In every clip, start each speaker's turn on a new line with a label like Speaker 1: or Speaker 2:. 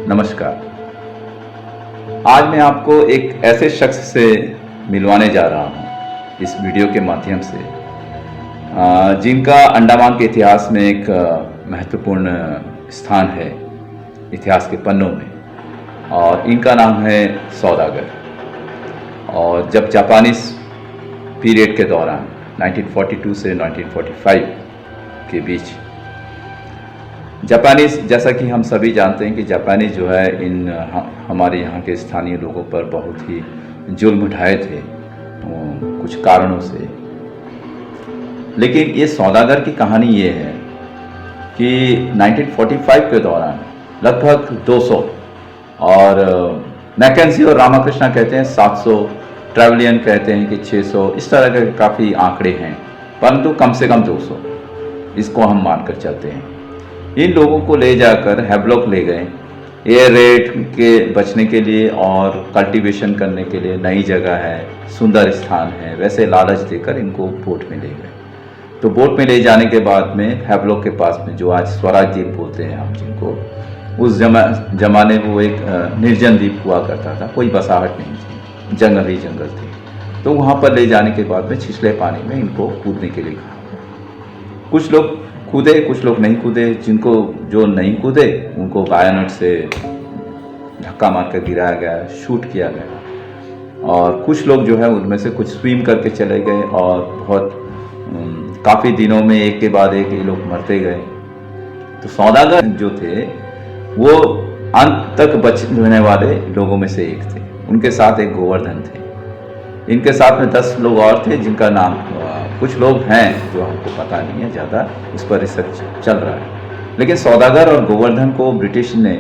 Speaker 1: नमस्कार। आज मैं आपको एक ऐसे शख्स से मिलवाने जा रहा हूँ इस वीडियो के माध्यम से, जिनका अंडमान के इतिहास में एक महत्वपूर्ण स्थान है इतिहास के पन्नों में, और इनका नाम है सौदागर। और जब जापानीज पीरियड के दौरान 1942 से 1945 के बीच जापानीज, जैसा कि हम सभी जानते हैं कि जापानीज जो है हमारे यहाँ के स्थानीय लोगों पर बहुत ही जुल्म उठाए थे कुछ कारणों से। लेकिन ये सौदागर की कहानी ये है कि 1945 के दौरान लगभग 200 और मैकेंजी और रामाकृष्णा कहते हैं 700, ट्रैवलियन कहते हैं कि 600, इस तरह के काफ़ी आंकड़े हैं, परंतु कम से कम 200 इसको हम मानकर चलते हैं। इन लोगों को ले जाकर हैवलॉक ले गए एयर रेड के बचने के लिए और कल्टीवेशन करने के लिए। नई जगह है, सुंदर स्थान है, वैसे लालच देकर इनको बोट में ले गए। तो बोट में ले जाने के बाद में हैवलॉक के पास में, जो आज स्वराज द्वीप बोलते हैं हम जिनको, उस जमाने में वो एक निर्जन द्वीप हुआ करता था, कोई बसाहट नहीं थी, जंगल ही जंगल थे। तो वहाँ पर ले जाने के बाद में छिछले पानी में इनको कूदने के लिए कहा। कुछ लोग कूदे, कुछ लोग नहीं कूदे। जो नहीं कूदे उनको बायोनेट से धक्का मार कर गिराया गया, शूट किया गया। और कुछ लोग जो है उनमें से कुछ स्विम करके चले गए और बहुत काफ़ी दिनों में एक के बाद एक ये लोग मरते गए। तो सौदागर जो थे वो अंत तक बचने वाले लोगों में से एक थे। उनके साथ एक गोवर्धन थे। इनके साथ में 10 लोग और थे जिनका नाम, कुछ लोग हैं जो हमको पता नहीं है, ज़्यादा उस पर रिसर्च चल रहा है। लेकिन सौदागर और गोवर्धन को ब्रिटिश ने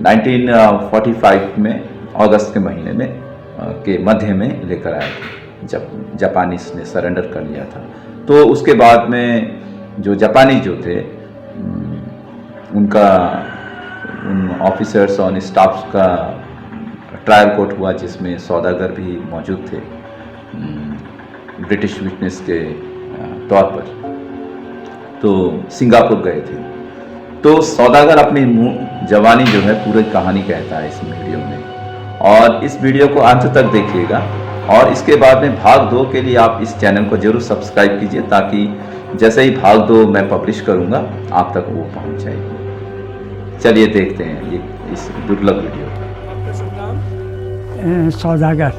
Speaker 1: 1945 में अगस्त के महीने में के मध्य में लेकर आए थे, जब जापानीज ने सरेंडर कर लिया था। तो उसके बाद में जो जापानी जो थे उनका, उन ऑफिसर्स और स्टाफ्स का ट्रायल कोर्ट हुआ, जिसमें सौदागर भी मौजूद थे ब्रिटिश विटनेस के तौर पर। तो सिंगापुर गए थे। तो सौदागर अपनी जवानी जो है पूरी कहानी कहता है इस वीडियो में, और इस वीडियो को अंत तक देखिएगा। और इसके बाद में भाग 2 के लिए आप इस चैनल को जरूर सब्सक्राइब कीजिए, ताकि जैसे ही भाग 2 मैं पब्लिश करूँगा आप तक वो पहुँच जाएगी। चलिए देखते हैं ये इस दुर्लभ वीडियो।
Speaker 2: सौदागर।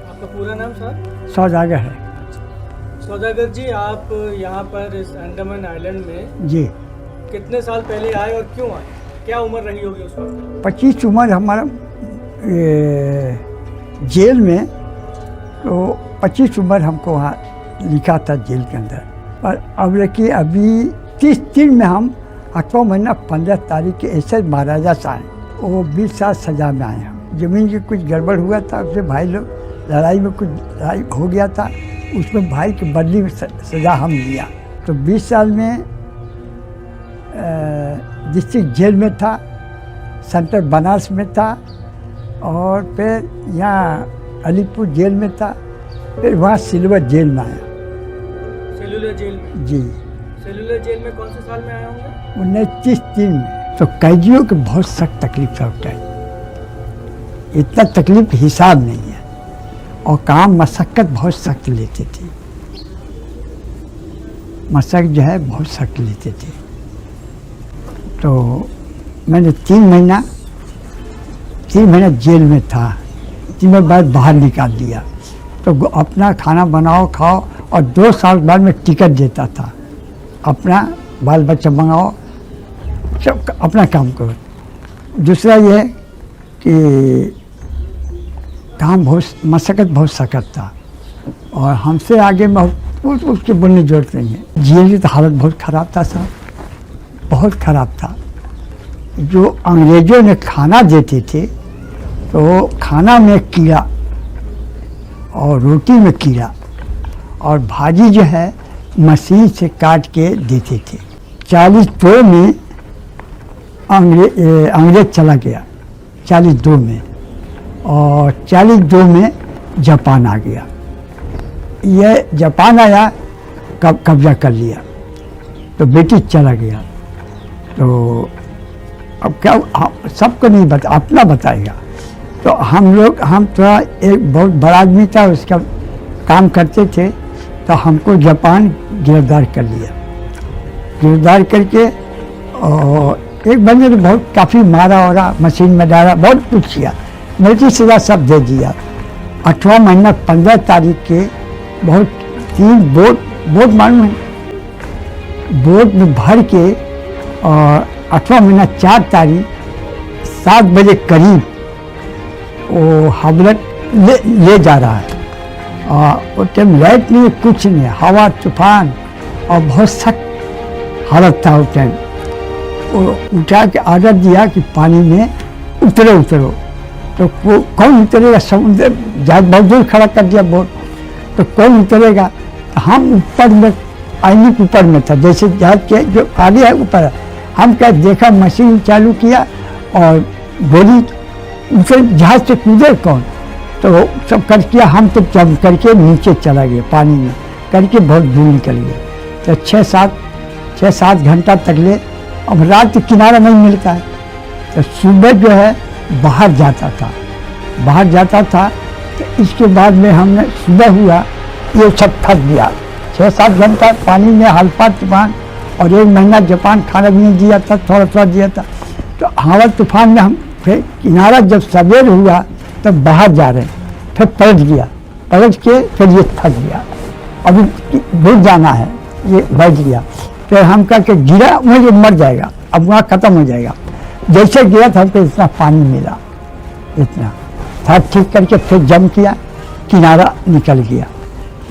Speaker 3: आपका पूरा नाम सर?
Speaker 2: सौदागर है
Speaker 3: सौदागर जी, आप यहाँ पर इस अंडमान आइलैंड में
Speaker 2: जी
Speaker 3: कितने साल पहले आए और क्यों आए? क्या उम्र रही होगी उस वक्त?
Speaker 2: 25 उम्र हमारा जेल में, तो 25 उम्र हमको वहाँ लिखा था जेल के अंदर। पर अब देखिए अभी 30 में हम अक्टूबर महीना 15 तारीख के ऐसे महाराजा से आए, वो 20 साल सजा में आए हम। ज़मीन की कुछ गड़बड़ हुआ था, उससे भाई लोग लड़ाई में कुछ लड़ाई हो गया था, उसमें भाई की बदली में सज़ा हम लिया। तो 20 साल में डिस्ट्रिक्ट जेल में था, सेंट्रल बनारस में था, और फिर यहाँ अलीपुर जेल में था, फिर वहाँ सिल्वर जेल में आया।
Speaker 3: सेलुलर जेल में? जी। सेलुलर जेल में कौन से साल में आए होंगे?
Speaker 2: 1930 में। तो कैदियों की बहुत सख्त तकलीफ था उस टाइम, इतना तकलीफ हिसाब नहीं है, और काम मशक्क़त बहुत सख्त लेते थे, मशक्क़त जो है बहुत सख्त लेते थे। तो मैंने 3 महीना जेल में था, 3 महीने बाद बाहर निकाल दिया। तो अपना खाना बनाओ खाओ, और 2 साल बाद में टिकट देता था, अपना बाल बच्चा मंगाओ, सब अपना काम करो। दूसरा ये है कि काम बहुत मशक्क़त बहुत सख्त था, और हमसे आगे बहुत उसके बोलने की जरूरत नहीं है। जेल की तो हालत बहुत ख़राब था साहब, बहुत ख़राब था। जो अंग्रेज़ों ने खाना देते थे, तो खाना में कीड़ा और रोटी में कीड़ा, और भाजी जो है मशीन से काट के देते थे। 42 में अंग्रेज चला गया, 42 में, और 42 में जापान आ गया। ये जापान आया, कब्जा कर लिया, तो ब्रिटिश चला गया। तो अब क्या सबको नहीं बता, अपना बताएगा। तो हम थोड़ा एक बहुत बड़ा आदमी था, उसका काम करते थे, तो हमको जापान गिरफ्तार कर लिया। गिरफ्तार करके और एक बंदे ने बहुत काफ़ी मारा और मशीन में डाला, बहुत कुछ किया, मिलिट्री सजा सब दे दिया। 8वां महीना 15 तारीख के बहुत 3 बोट मालूम है, बोट में भर के और 8वां महीना 4 तारीख 7 बजे करीब वो हवलत ले जा रहा है। और वो टाइम लाइट नहीं, कुछ नहीं, हवा तूफान और बहुत सख्त हालत था उस टाइम। वो उठा के ऑर्डर दिया कि पानी में उतरो। तो कौन उतरेगा, समुद्र जहाज बहुत दूर खड़ा कर दिया बोट, तो कौन उतरेगा। तो हम ऊपर में, आईनी के ऊपर में था, जैसे जहाज के जो आगे है ऊपर है। हम क्या देखा, मशीन चालू किया और गोली उसे जहाज से कूदे कौन, तो सब कर किया। हम तो जम करके नीचे चला गया, पानी में करके बहुत दूर निकल गए। तो 6-7 घंटा तक ले। अब रात किनारा नहीं मिलता है, तो सुबह जो है बाहर जाता था। तो इसके बाद में हमने सुबह हुआ, ये सब थक गया। 6-7 घंटा पानी में हल्का तूफान, और 1 महीना जापान खाना भी नहीं दिया था, थोड़ा दिया था। तो हवा तूफान में हम फिर किनारा जब सवेर हुआ तब बाहर जा रहे, फिर पलट के फिर ये थक गया, अभी दूर जाना है, ये बैठ गया। फिर हम कह के गिरा, मुझे मर जाएगा, अब वहाँ ख़त्म हो जाएगा। जैसे गिरा था हमको इतना पानी मिला, इतना था, ठीक करके फिर जम किया, किनारा निकल गया।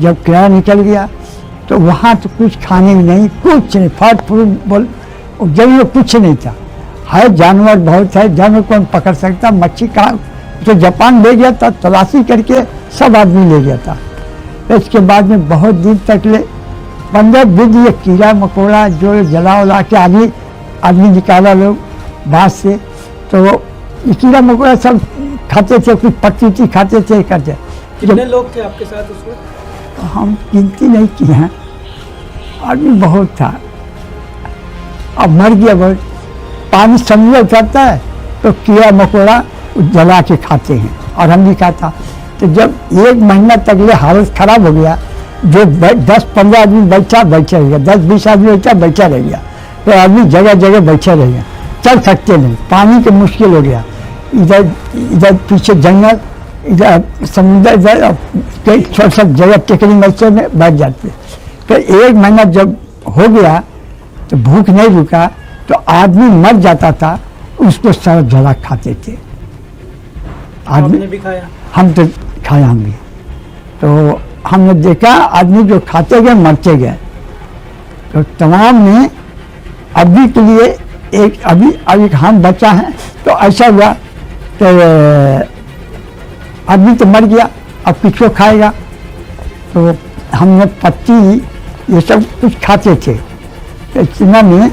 Speaker 2: जब किनारा निकल गया तो वहाँ तो कुछ खाने में नहीं, कुछ नहीं, फल फ्रूट बोल जमीन में कुछ नहीं था। है जानवर बहुत है, जानवर कौन पकड़ सकता, मच्छी कहाँ, जो जापान ले गया था तलाशी करके सब आदमी ले गया था। तो इसके बाद में बहुत दिन तक ले 15-20 दिन ये कीड़ा मकोड़ा जो जला उला के आदमी निकाला लोग बाँस से, तो ये कीड़ा मकोड़ा सब खाते थे, कुछ पत्ती खाते थे करते।
Speaker 3: कितने लोग थे आपके साथ उस वक्त?
Speaker 2: हम गिनती नहीं किए हैं, आदमी बहुत था। अब मर गया बहुत। पानी समुद्र उतरता है तो कीड़ा मकोड़ा जला के खाते हैं, और हम भी खाता। तो जब 1 महीना तक ले हालत खराब हो गया, जो 10-15 आदमी बैठा रह गया, 10-20 आदमी बैठा रह गया, तो आदमी जगह बैठा रह गया, चल सकते नहीं, पानी के मुश्किल हो गया। इधर पीछे जंगल, इधर समुद्र, इधर कई छोटा जगह टेकरी मैचे में बैठ जाते। तो 1 महीना जब हो गया तो भूख नहीं रुका, तो आदमी मर जाता था, उसको सरफ जला खाते थे आदमी।
Speaker 3: आपने भी खाया?
Speaker 2: हम तो खाया, हम भी। तो हमने देखा आदमी जो खाते गए मरते गए। तो तमाम में अभी के लिए अभी हम बचा है। तो ऐसा हुआ तो आदमी तो मर गया, अब किसको खाएगा। तो हमने पत्ती ये सब कुछ खाते थे। तो इतना में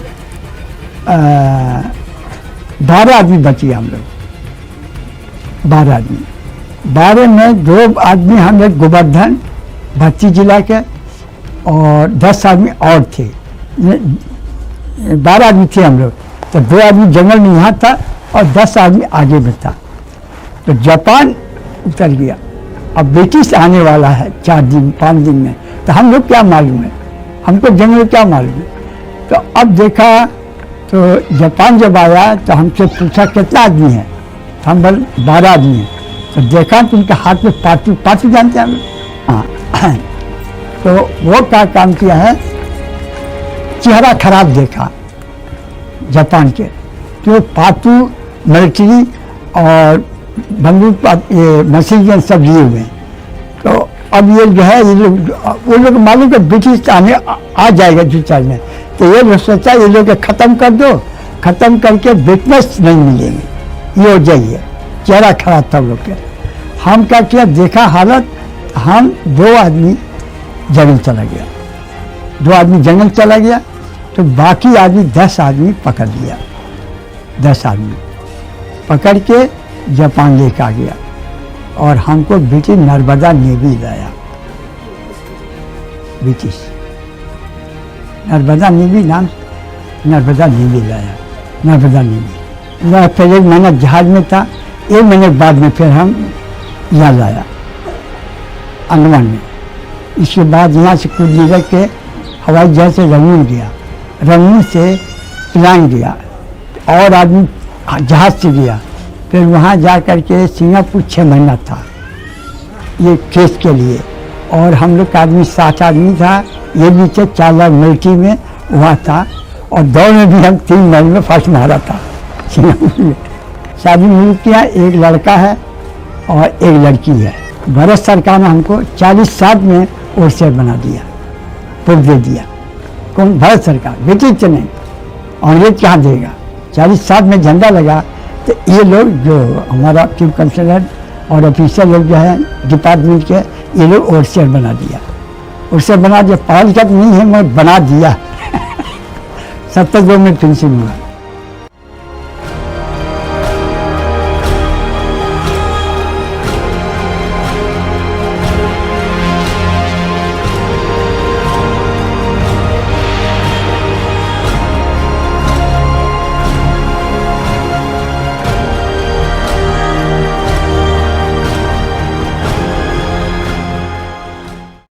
Speaker 2: 12 आदमी बचे हम लोग, 12 आदमी। 12 में 2 आदमी हम लोग गोवर्धन भट्टी जिला के, और 10 आदमी और थे, 12 आदमी थे हम लोग। तो 2 आदमी जंगल में यहाँ था और 10 आदमी आगे में था। तो जापान उतर गया, अब ब्रिटिश आने वाला है 4-5 दिन में। तो हम लोग क्या मालूम है, हमको जंगल क्या मालूम है। तो अब देखा तो जापान जब आया तो हमसे पूछा कितना आदमी है, तो हम बोले 12 आदमी हैं। तो देखा तो उनके हाथ में पाटू जानते हैं हम, हाँ। तो वो क्या काम किया है, चेहरा खराब देखा जापान के, तो पाटू मिलिट्री और बंदूक मशीन गन सब लिए हुए हैं। तो अब ये जो है, वो लोग मालूम कि ब्रिटिश आने आ जाएगा 2-4 में। तो ये सोचा ये लोग ख़त्म कर दो, ख़त्म करके विटनेस नहीं मिलेंगे, ये हो जाइए। चेहरा खराब था लोग के। हम क्या किया, देखा हालत, हम 2 आदमी जंगल चला गया, 2 आदमी जंगल चला गया। तो बाकी आदमी 10 आदमी पकड़ लिया, 10 आदमी पकड़ के जापान लेकर आ गया, और हमको ब्रिटिश नर्मदा नेवी लाया। ब्रिटिश नर्मदा नेवी नाम, नर्मदा नेवी लाया, नर्मदा नेवी। मैं फिर 1 महीना जहाज में था, 1 महीने के बाद में फिर हम यहाँ लाया अंडमान में। इसके बाद यहाँ से कुछ निकल के हवाई जहाज से रंगून गया, रंगून से पिलांग गया और आदमी जहाज से गया। फिर वहाँ जा कर के सिंगापुर 6 महीना था ये केस के लिए। और हम लोग का आदमी 7 आदमी था, ये भी थे 4 लाख मिलिट्री में वहाँ था। और दौड़ में भी हम 3 महीने में फर्स्ट मारा था सिंगापुर में। शादी मुझे किया, 1 लड़का है और 1 लड़की है। भारत सरकार ने हमको 40 साल में ओरसेर बना दिया, पुल दे दिया। कौन? भारत सरकार, ब्रिटिश नहीं, अंग्रेज कहाँ देगा। 40 साल में झंडा लगा तो ये लोग जो हमारा चीफ कमिश्नर और ऑफिसर लोग जो है डिपार्टमेंट के, ये लोग ओरसेर बना दिया। ओरसेर बना दिया, पढ़ा लिखा नहीं है, मैं बना दिया 72 में पेंशन हुआ।